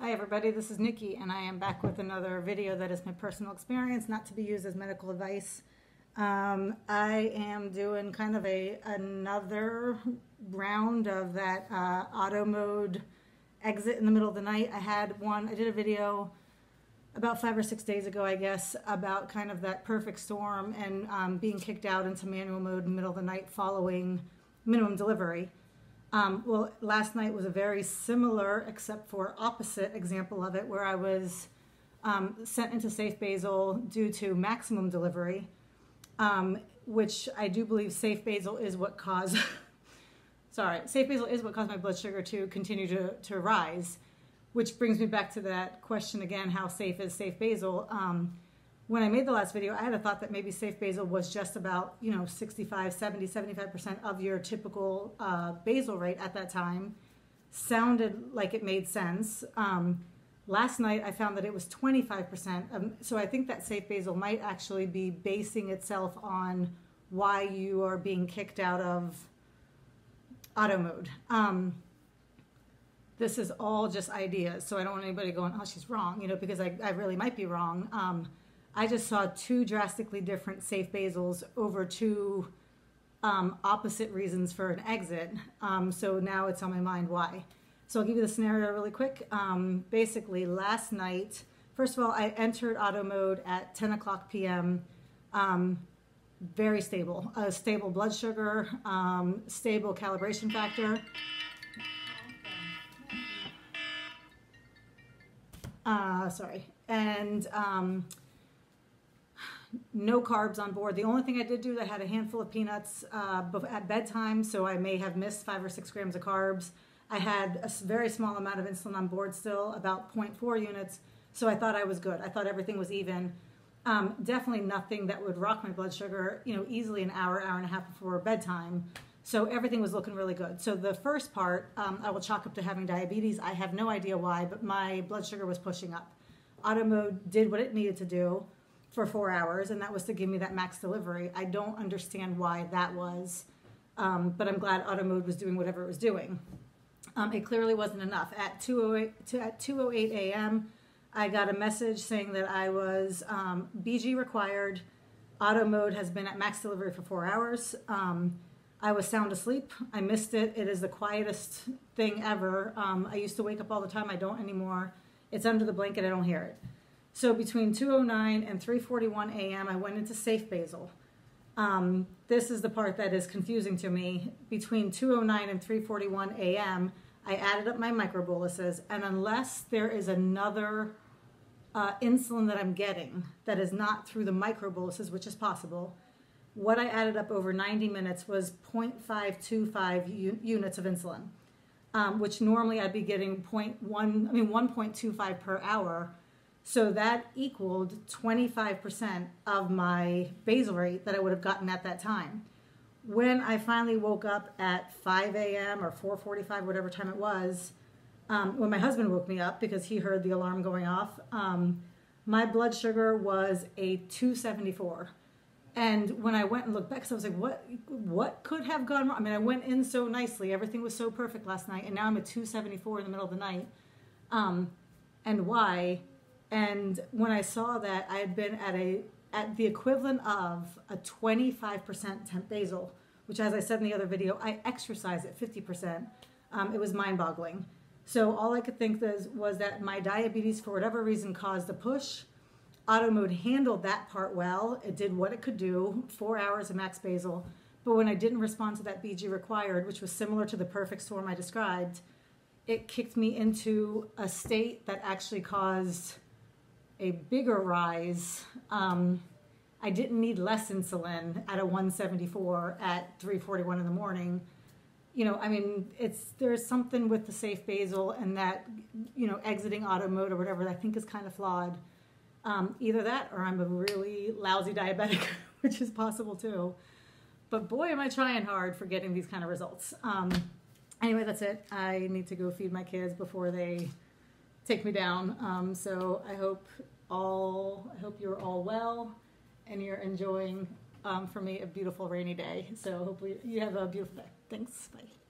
Hi everybody, this is Nikki and I am back with another video that is my personal experience, not to be used as medical advice. I am doing kind of another round of that auto mode exit in the middle of the night. I did a video about 5 or 6 days ago, I guess, about kind of that perfect storm and being kicked out into manual mode in the middle of the night following minimum delivery. Well, last night was a very similar, except for opposite example of it, where I was sent into safe basal due to maximum delivery, which I do believe safe basal is what caused, safe basal is what caused my blood sugar to continue to rise, which brings me back to that question again, how safe is safe basal? When I made the last video, I had a thought that maybe safe basal was just about, 65, 70, 75% of your typical basal rate at that time. Sounded like it made sense. Last night, I found that it was 25%. So I think that safe basal might actually be basing itself on why you are being kicked out of auto mode. This is all just ideas, so I don't want anybody going, oh, she's wrong, because I really might be wrong. I just saw two drastically different safe basals over two opposite reasons for an exit. So now it's on my mind why. So I'll give you the scenario really quick. Basically, last night, first of all, I entered auto mode at 10 o'clock p.m. Very stable. Stable blood sugar, stable calibration factor. And no carbs on board. The only thing I did do, I had a handful of peanuts at bedtime, so I may have missed 5 or 6 grams of carbs. I had a very small amount of insulin on board still, about 0.4 units, so I thought I was good. I thought everything was even. Definitely nothing that would rock my blood sugar, easily an hour, hour and a half before bedtime. So everything was looking really good. So the first part, I will chalk up to having diabetes. I have no idea why, but my blood sugar was pushing up. Auto mode did what it needed to do for 4 hours, and that was to give me that max delivery. I don't understand why that was, but I'm glad auto mode was doing whatever it was doing. It clearly wasn't enough. At 2:08 a.m., I got a message saying that I was BG required. Auto mode has been at max delivery for 4 hours. I was sound asleep. I missed it. It is the quietest thing ever. I used to wake up all the time. I don't anymore. It's under the blanket. I don't hear it. So between 2:09 and 3:41 a.m., I went into safe basal. This is the part that is confusing to me. Between 2:09 and 3:41 a.m., I added up my microboluses, and unless there is another insulin that I'm getting that is not through the microboluses, which is possible, what I added up over 90 minutes was 0.525 units of insulin, which normally I'd be getting 1.25 per hour. So that equaled 25% of my basal rate that I would have gotten at that time. When I finally woke up at 5 a.m. or 4:45, whatever time it was, when my husband woke me up because he heard the alarm going off, my blood sugar was a 274. And when I went and looked back, so I was like, what could have gone wrong? I mean, I went in so nicely. Everything was so perfect last night, and now I'm at 274 in the middle of the night. And why? And when I saw that, I had been at the equivalent of a 25% temp basal, which, as I said in the other video, I exercise at 50%. It was mind-boggling. So all I could think was that my diabetes, for whatever reason, caused a push. Auto mode handled that part well. It did what it could do, 4 hours of max basal. But when I didn't respond to that BG required, which was similar to the perfect storm I described, it kicked me into a state that actually caused a bigger rise. I didn't need less insulin at a 174 at 3:41 in the morning. I mean, there's something with the safe basal and that, exiting auto mode or whatever, I think is kind of flawed. Either that or I'm a really lousy diabetic, which is possible too. But boy, am I trying hard for getting these kind of results. Anyway, that's it. I need to go feed my kids before they take me down. So I hope you're all well and you're enjoying, for me, a beautiful rainy day. So hopefully you have a beautiful day. Thanks. Bye.